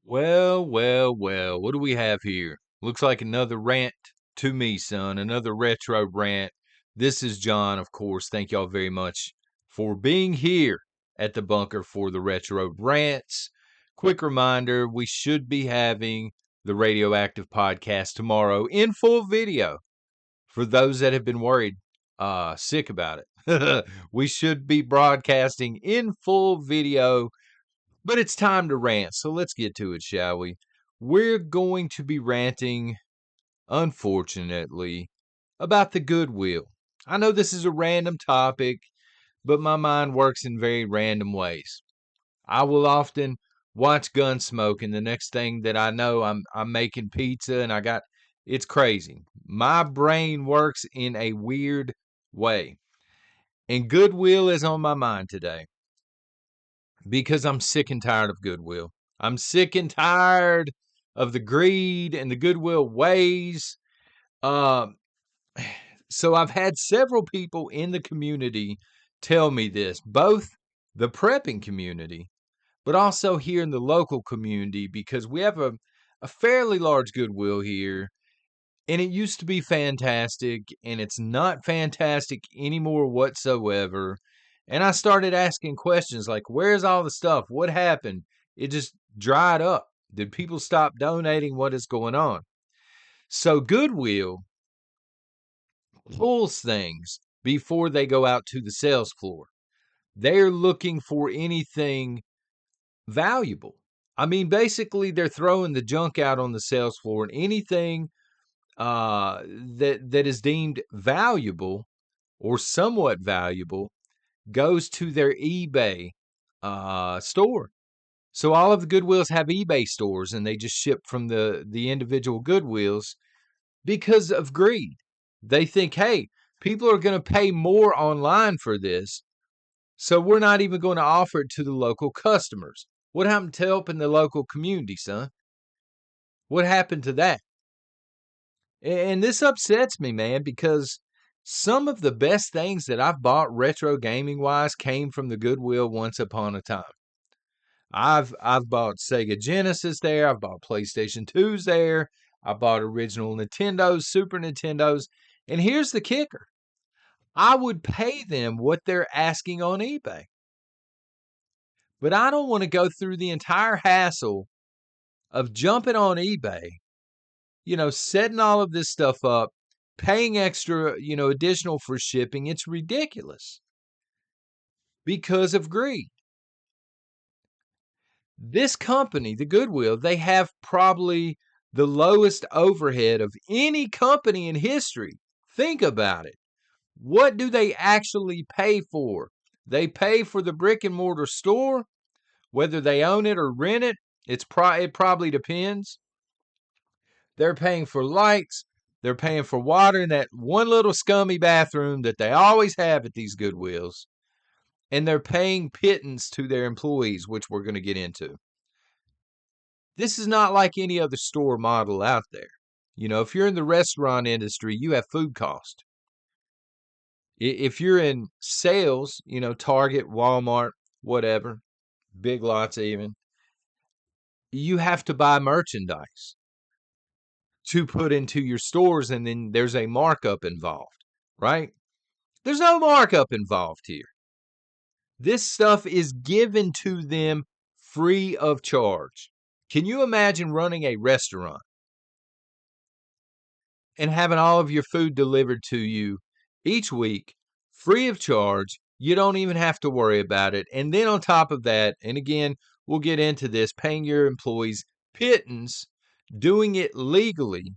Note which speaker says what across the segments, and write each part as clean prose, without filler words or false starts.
Speaker 1: Well, what do we have here? Looks like another rant to me, son. Another retro rant. This is John, of course. Thank y'all very much for being here at the bunker for the retro rants. Quick reminder, we should be having the Radioactive podcast tomorrow in full video. For those that have been worried, sick about it. We should be broadcasting in full video, but it's time to rant, so let's get to it, shall we? We're going to be ranting, unfortunately, about the Goodwill. I know this is a random topic, but my mind works in very random ways. I will often watch Gunsmoke, and the next thing that I know, I'm making pizza, and it's crazy. My brain works in a weird way, and Goodwill is on my mind today because I'm sick and tired of Goodwill. I'm sick and tired of the greed and the Goodwill ways. Um, so I've had several people in the community tell me this, both the prepping community, but also here in the local community, because we have a fairly large Goodwill here, and it used to be fantastic, and it's not fantastic anymore whatsoever. And I started asking questions like, where's all the stuff? What happened? It just dried up. Did people stop donating? What is going on? So Goodwill pulls things before they go out to the sales floor. They're looking for anything valuable. I mean, basically, they're throwing the junk out on the sales floor, and anything that is deemed valuable or somewhat valuable goes to their eBay store. So all of the Goodwills have eBay stores, and they just ship from the individual Goodwills because of greed. They think, hey, people are going to pay more online for this, so we're not even going to offer it to the local customers. What happened to helping the local community, son? What happened to that? And this upsets me, man, because some of the best things that I've bought retro gaming wise came from the Goodwill once upon a time. I've bought Sega Genesis there, I've bought PlayStation 2s there, I bought original Nintendos, Super Nintendos, and here's the kicker. I would pay them what they're asking on eBay. But I don't want to go through the entire hassle of jumping on eBay, setting all of this stuff up, paying extra, additional for shipping. It's ridiculous because of greed. This company, the Goodwill, they have probably the lowest overhead of any company in history. Think about it. What do they actually pay for? They pay for the brick and mortar store, whether they own it or rent it. It probably depends. They're paying for lights. They're paying for water in that one little scummy bathroom that they always have at these Goodwills. And they're paying pittance to their employees, which we're going to get into. This is not like any other store model out there. If you're in the restaurant industry, you have food cost. If you're in sales, Target, Walmart, whatever, Big Lots even, you have to buy merchandise to put into your stores, and then there's a markup involved, right? There's no markup involved here. This stuff is given to them free of charge. Can you imagine running a restaurant and having all of your food delivered to you each week free of charge? You don't even have to worry about it. And then on top of that, and again, we'll get into this, paying your employees pittance, doing it legally,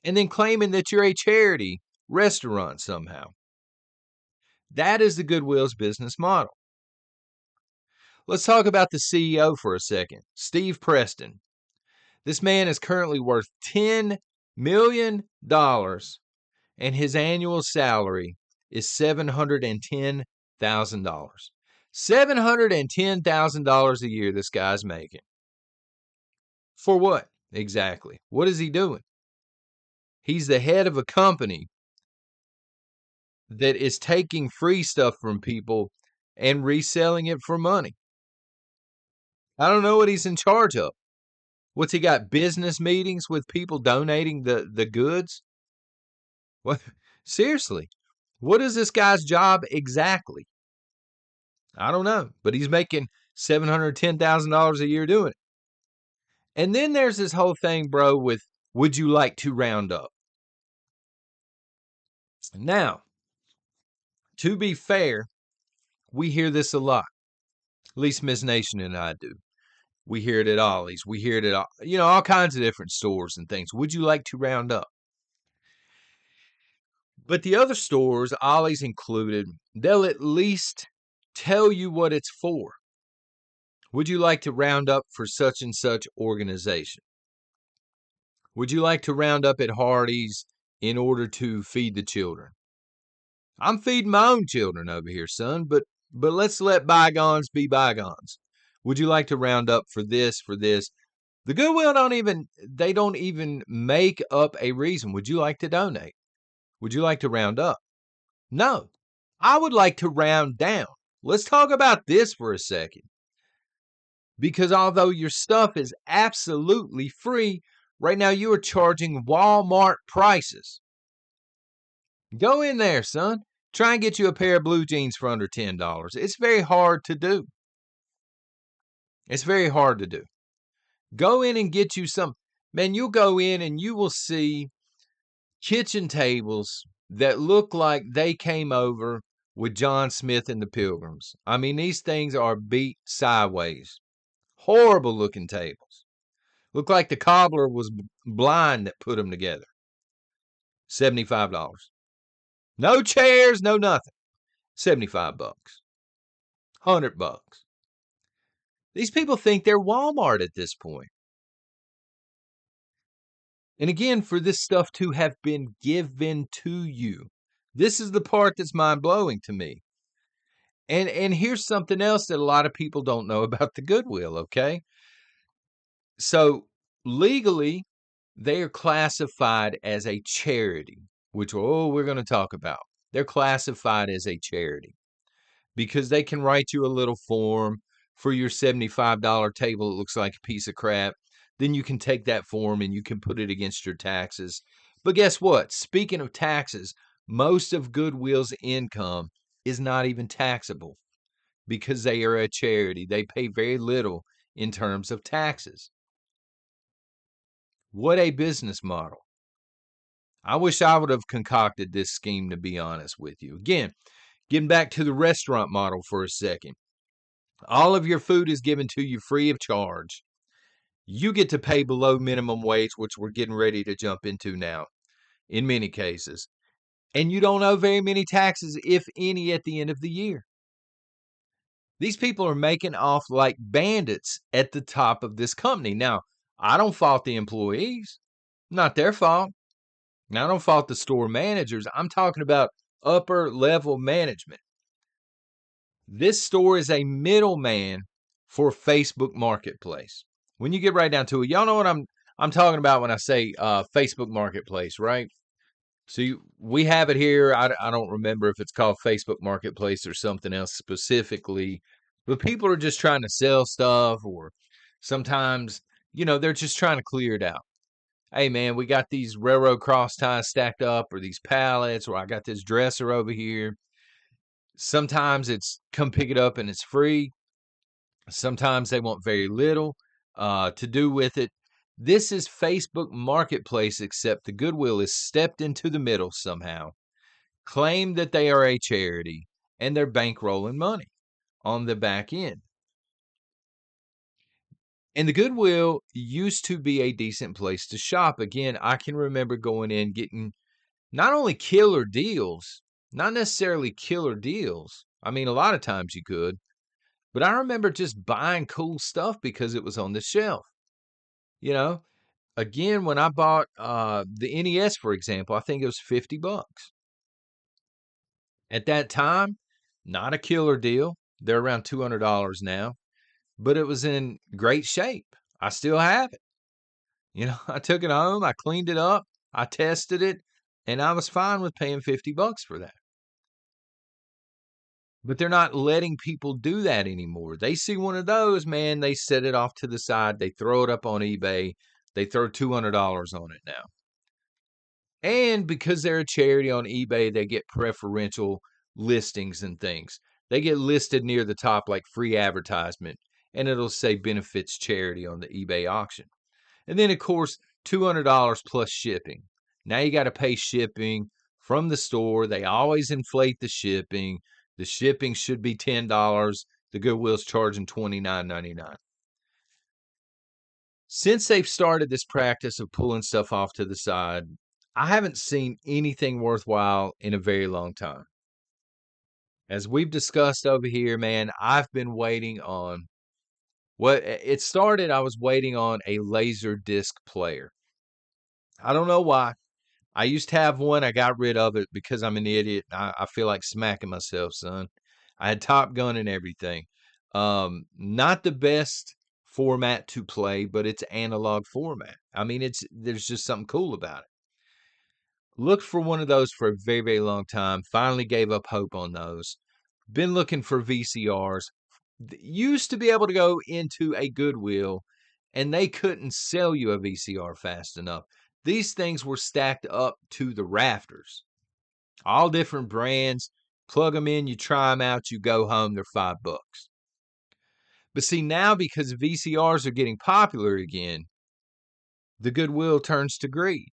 Speaker 1: and then claiming that you're a charity restaurant somehow. That is the Goodwill's business model. Let's talk about the CEO for a second, Steve Preston. This man is currently worth $10 million, and his annual salary is $710,000. $710,000 a year this guy's making. For what exactly? What is he doing? He's the head of a company that is taking free stuff from people and reselling it for money. I don't know what he's in charge of. What's he got? Business meetings with people donating the goods? What? Seriously, what is this guy's job exactly? I don't know, but he's making $710,000 a year doing it. And then there's this whole thing, bro, with would you like to round up? Now, to be fair, we hear this a lot. At least Miss Nation and I do. We hear it at Ollie's. We hear it at, all kinds of different stores and things. Would you like to round up? But the other stores, Ollie's included, they'll at least tell you what it's for. Would you like to round up for such and such organization? Would you like to round up at Hardee's in order to feed the children? I'm feeding my own children over here, son, but let's let bygones be bygones. Would you like to round up for this, for this? The Goodwill don't even make up a reason. Would you like to donate? Would you like to round up? No. I would like to round down. Let's talk about this for a second. Because although your stuff is absolutely free, right now you are charging Walmart prices. Go in there, son. Try and get you a pair of blue jeans for under $10. It's very hard to do. It's very hard to do. Go in and get you some. Man, you'll go in and you will see kitchen tables that look like they came over with John Smith and the Pilgrims. I mean, these things are beat sideways. Horrible looking tables. Look like the cobbler was blind that put them together. $75. No chairs, no nothing. $75. $100. These people think they're Walmart at this point. And again, for this stuff to have been given to you. This is the part that's mind-blowing to me. And here's something else that a lot of people don't know about the Goodwill, okay? So legally, they are classified as a charity, which we're going to talk about. They're classified as a charity because they can write you a little form for your $75 table. It looks like a piece of crap. Then you can take that form and you can put it against your taxes. But guess what? Speaking of taxes, most of Goodwill's income is not even taxable because they are a charity. They pay very little in terms of taxes. What a business model. I wish I would have concocted this scheme, to be honest with you. Again, getting back to the restaurant model for a second. All of your food is given to you free of charge. You get to pay below minimum wage, which we're getting ready to jump into now, in many cases. And you don't owe very many taxes, if any, at the end of the year. These people are making off like bandits at the top of this company. Now, I don't fault the employees. Not their fault. Now, I don't fault the store managers. I'm talking about upper level management. This store is a middleman for Facebook Marketplace. When you get right down to it, y'all know what I'm talking about when I say Facebook Marketplace, right? So we have it here. I don't remember if it's called Facebook Marketplace or something else specifically, but people are just trying to sell stuff, or sometimes, they're just trying to clear it out. Hey, man, we got these railroad cross ties stacked up, or these pallets, or I got this dresser over here. Sometimes it's come pick it up and it's free. Sometimes they want very little to do with it. This is Facebook Marketplace, except the Goodwill is stepped into the middle somehow, claim that they are a charity, and they're bankrolling money on the back end. And the Goodwill used to be a decent place to shop. Again, I can remember going in, getting not only killer deals, not necessarily killer deals. I mean, a lot of times you could, but I remember just buying cool stuff because it was on the shelf. Again, when I bought the NES, for example, I think it was $50. At that time, not a killer deal. They're around $200 now, but it was in great shape. I still have it. I took it home, I cleaned it up, I tested it, and I was fine with paying $50 for that. But they're not letting people do that anymore. They see one of those, man, they set it off to the side, they throw it up on eBay, they throw $200 on it now. And because they're a charity on eBay, they get preferential listings and things. They get listed near the top like free advertisement, and it'll say benefits charity on the eBay auction. And then, of course, $200 plus shipping. Now you got to pay shipping from the store. They always inflate the shipping. The shipping should be $10. The Goodwill's charging $29.99. Since they've started this practice of pulling stuff off to the side, I haven't seen anything worthwhile in a very long time. As we've discussed over here, man, I've been waiting on what it started. I was waiting on a laser disc player. I don't know why. I used to have one. I got rid of it because I'm an idiot. I feel like smacking myself, son. I had Top Gun and everything. Not the best format to play, but it's analog format. I mean, there's just something cool about it. Looked for one of those for a very, very long time. Finally gave up hope on those. Been looking for VCRs. Used to be able to go into a Goodwill and they couldn't sell you a VCR fast enough. These things were stacked up to the rafters. All different brands. Plug them in, you try them out, you go home, they're $5. But see, now because VCRs are getting popular again, the Goodwill turns to greed.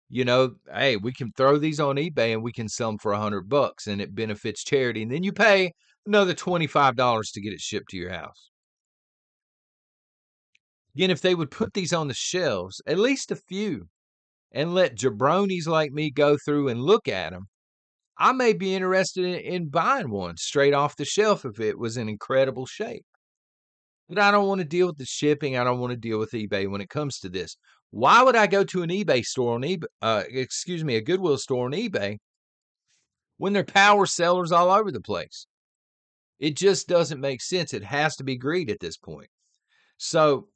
Speaker 1: You know, hey, we can throw these on eBay and we can sell them for $100 and it benefits charity. And then you pay another $25 to get it shipped to your house. Again, if they would put these on the shelves, at least a few, and let jabronis like me go through and look at them, I may be interested in buying one straight off the shelf if it was in incredible shape. But I don't want to deal with the shipping. I don't want to deal with eBay when it comes to this. Why would I go to an eBay store on eBay, a Goodwill store on eBay when there are power sellers all over the place? It just doesn't make sense. It has to be greed at this point. So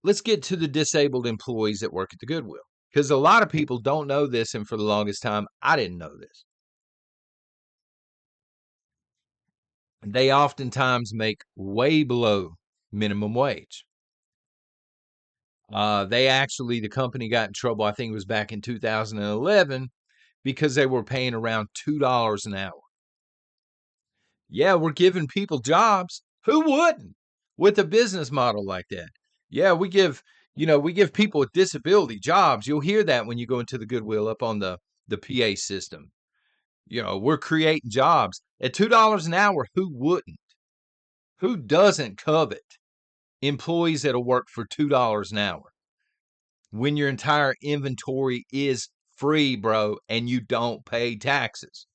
Speaker 1: let's get to the disabled employees that work at the Goodwill, because a lot of people don't know this, and for the longest time, I didn't know this. They oftentimes make way below minimum wage. The company got in trouble, I think it was back in 2011, because they were paying around $2 an hour. Yeah, we're giving people jobs. Who wouldn't with a business model like that? Yeah, we give people with disability jobs. You'll hear that when you go into the Goodwill up on the PA system. We're creating jobs at $2 an hour. Who wouldn't? Who doesn't covet employees that'll work for $2 an hour when your entire inventory is free, bro, and you don't pay taxes?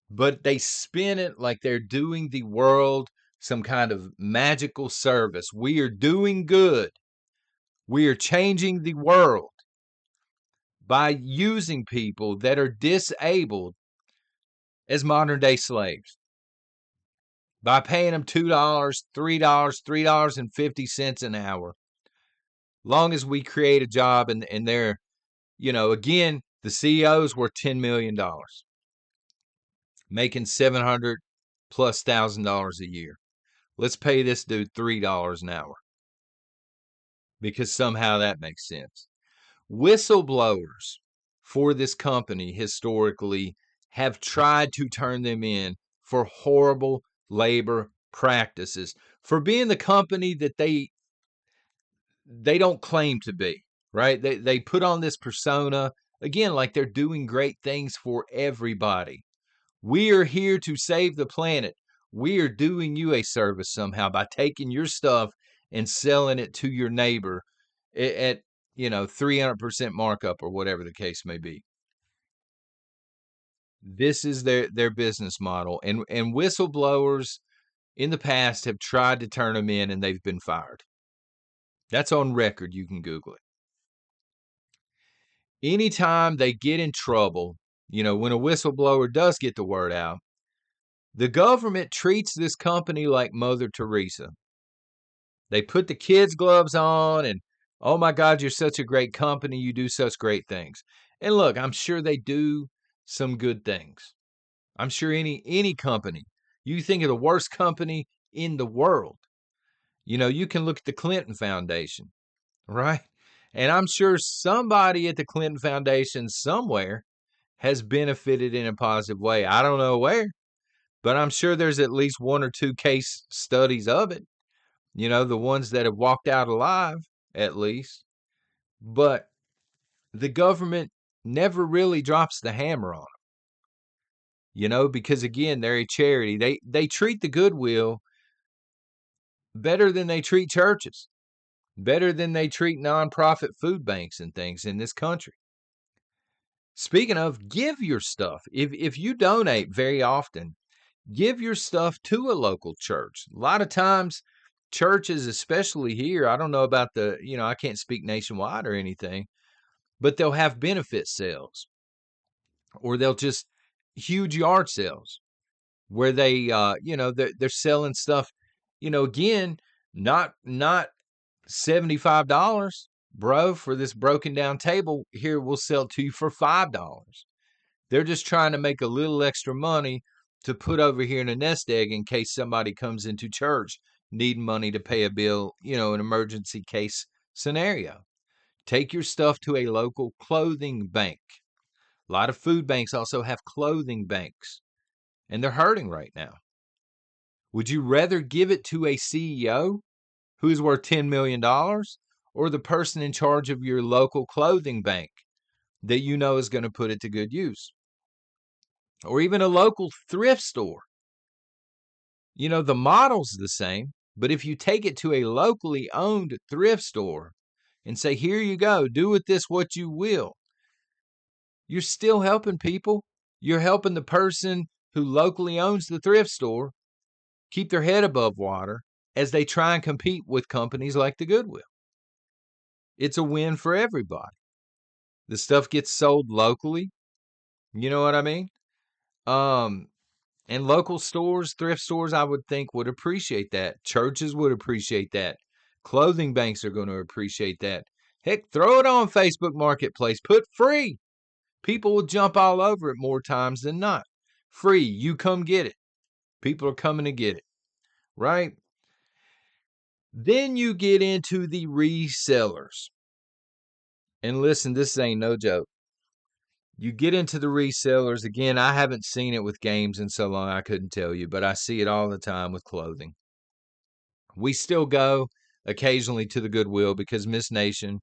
Speaker 1: But they spin it like they're doing the world some kind of magical service. We are doing good. We are changing the world by using people that are disabled as modern day slaves. By paying them $2, $3, $3.50 an hour. Long as we create a job and they're, again, the CEOs were $10 million, making $700 plus $1,000 a year. Let's pay this dude $3 an hour because somehow that makes sense. Whistleblowers for this company historically have tried to turn them in for horrible labor practices, for being the company that they don't claim to be, right? They put on this persona, again, like they're doing great things for everybody. We are here to save the planet. We are doing you a service somehow by taking your stuff and selling it to your neighbor at 300% markup or whatever the case may be. This is their business model. And whistleblowers in the past have tried to turn them in and they've been fired. That's on record. You can Google it. Anytime they get in trouble, when a whistleblower does get the word out, the government treats this company like Mother Teresa. They put the kids' gloves on and, oh my God, you're such a great company. You do such great things. And look, I'm sure they do some good things. I'm sure any company, you think of the worst company in the world, you can look at the Clinton Foundation, right? And I'm sure somebody at the Clinton Foundation somewhere has benefited in a positive way. I don't know where, but I'm sure there's at least one or two case studies of it, the ones that have walked out alive, at least. But the government never really drops the hammer on them, because again, they're a charity. They treat the Goodwill better than they treat churches, better than they treat nonprofit food banks and things in this country. Speaking of, give your stuff. If you donate very often, give your stuff to a local church. A lot of times, churches, especially here, I don't know about I can't speak nationwide or anything, but they'll have benefit sales, or they'll just huge yard sales where they're selling stuff, again, not $75, bro, for this broken down table. Here, we'll sell it to you for $5. They're just trying to make a little extra money to put over here in a nest egg in case somebody comes into church needing money to pay a bill, an emergency case scenario. Take your stuff to a local clothing bank. A lot of food banks also have clothing banks, and they're hurting right now. Would you rather give it to a CEO who's worth $10 million, or the person in charge of your local clothing bank that is going to put it to good use? Or even a local thrift store. The model's the same, but if you take it to a locally owned thrift store and say, here you go, do with this what you will, you're still helping people. You're helping the person who locally owns the thrift store keep their head above water as they try and compete with companies like the Goodwill. It's a win for everybody. The stuff gets sold locally. You know what I mean? And local stores, thrift stores, I would think would appreciate that. Churches would appreciate that. Clothing banks are going to appreciate that. Heck, throw it on Facebook Marketplace. Put free. People will jump all over it more times than not. Free. You come get it. People are coming to get it. Right? Then you get into the resellers. And listen, this ain't no joke. You get into the resellers. Again, I haven't seen it with games in so long I couldn't tell you, but I see it all the time with clothing. We still go occasionally to the Goodwill because Miss Nation,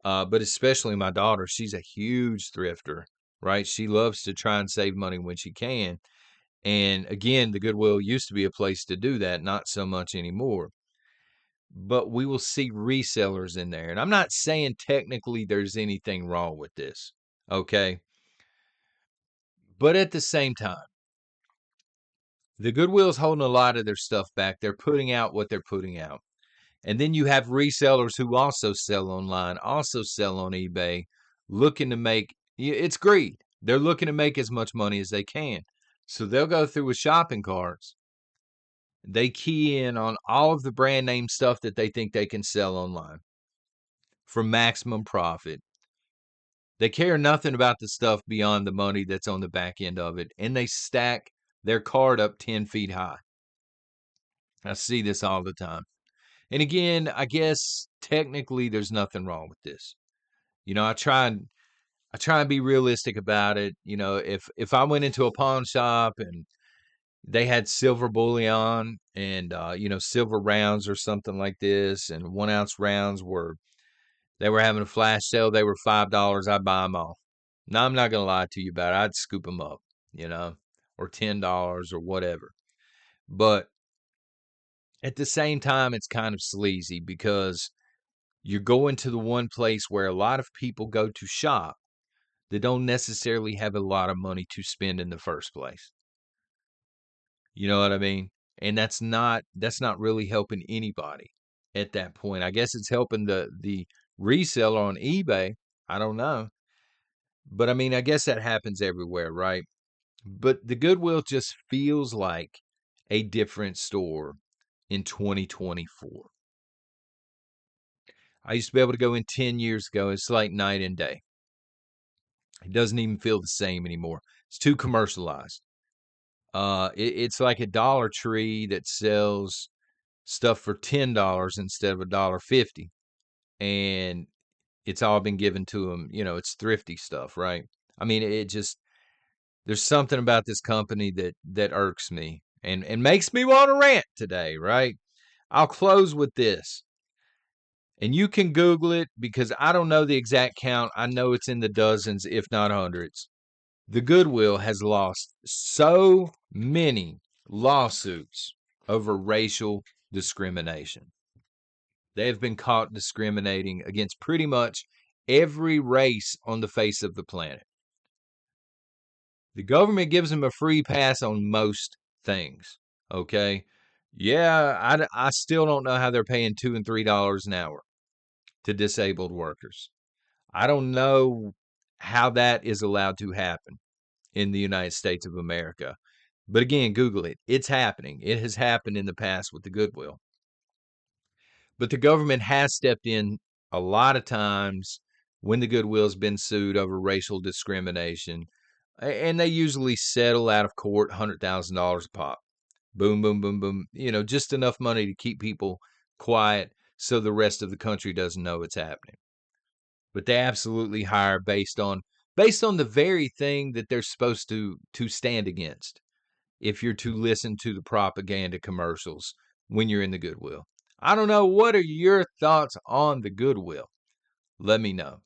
Speaker 1: but especially my daughter, she's a huge thrifter, right? She loves to try and save money when she can. And again, the Goodwill used to be a place to do that, not so much anymore. But we will see resellers in there. And I'm not saying technically there's anything wrong with this, okay? But at the same time, the Goodwill's holding a lot of their stuff back. They're putting out what they're putting out. And then you have resellers who also sell online, also sell on eBay, looking to make, it's greed. They're looking to make as much money as they can. So they'll go through with shopping carts. They key in on all of the brand name stuff that they think they can sell online for maximum profit. They care nothing about the stuff beyond the money that's on the back end of it. And they stack their cart up 10 feet high. I see this all the time. And again, I guess technically there's nothing wrong with this. I try and be realistic about it. If I went into a pawn shop and they had silver bullion and silver rounds or something like this, and 1 ounce rounds they were having a flash sale, they were $5, I'd buy them all. Now, I'm not gonna lie to you about it. I'd scoop them up, or $10 or whatever. But at the same time, it's kind of sleazy because you're going to the one place where a lot of people go to shop that don't necessarily have a lot of money to spend in the first place. You know what I mean? And that's not really helping anybody at that point. I guess it's helping the reseller on eBay. I don't know. But I mean, I guess that happens everywhere, right? But the Goodwill just feels like a different store in 2024. I used to be able to go in 10 years ago. It's like night and day. It doesn't even feel the same anymore. It's too commercialized. It's like a Dollar Tree that sells stuff for $10 instead of $1.50, and it's all been given to them. It's thrifty stuff, right? I mean, it just there's something about this company that irks me and makes me want to rant today, right? I'll close with this. And you can Google it because I don't know the exact count. I know it's in the dozens, if not hundreds. The Goodwill has lost so many lawsuits over racial discrimination. They have been caught discriminating against pretty much every race on the face of the planet. The government gives them a free pass on most things. Okay. Yeah, I still don't know how they're paying $2 and $3 an hour to disabled workers. I don't know how that is allowed to happen in the United States of America. But again, Google it. It's happening. It has happened in the past with the Goodwill. But the government has stepped in a lot of times when the Goodwill's been sued over racial discrimination. And they usually settle out of court $100,000 a pop. Boom, boom, boom, boom. Just enough money to keep people quiet so the rest of the country doesn't know it's happening. But they absolutely hire based on the very thing that they're supposed to stand against. If you're to listen to the propaganda commercials when you're in the Goodwill. I don't know. What are your thoughts on the Goodwill? Let me know.